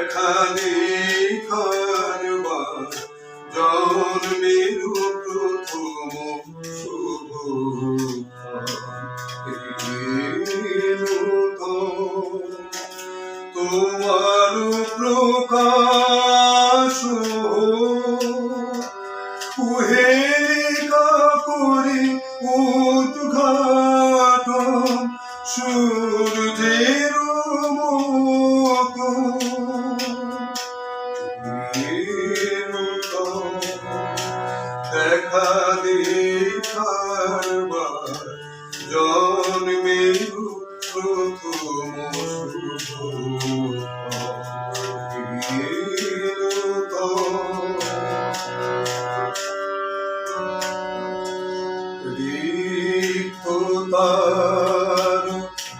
দেখা দেখার বার জন্মের প্রথম শুভ তোমার প্রকাশ কুহেলিকা করি উদ্ঘাটন সূর্যের মতো দেখা দেখার বার জন্মের প্রথম রিক্ততার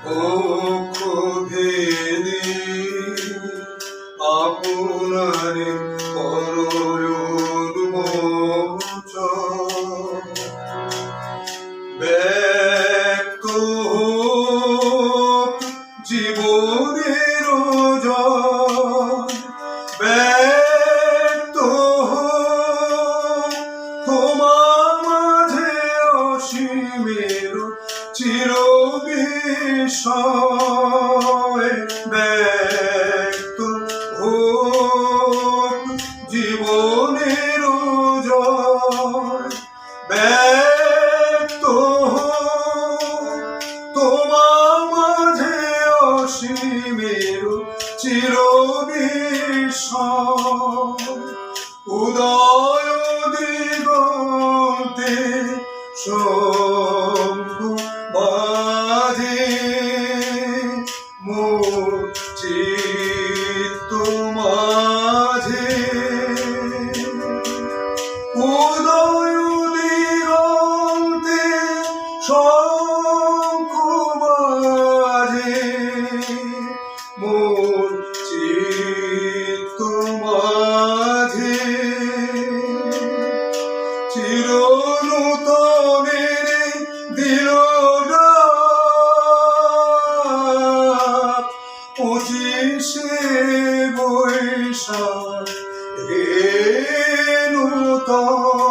পক্ষ ভেদে আপনারে ব্যক্ত জীবনের জয় ব্যক্ত তোমার মাঝে অসীমের চির বিষয় ব্যক্ত জীবনের জয় ব্যক্ত তোমার মাঝে অসীমের চির বিষয় উদয় দিগন্তে শঙ্খ বাজে মোর চিত্ত মাঝে উদয় দিগন্তে শঙ্খ বাজে মোর চিত্ত মাঝে চির নূতনের দিল ডাক 25শে বৈশাখ হে নূতন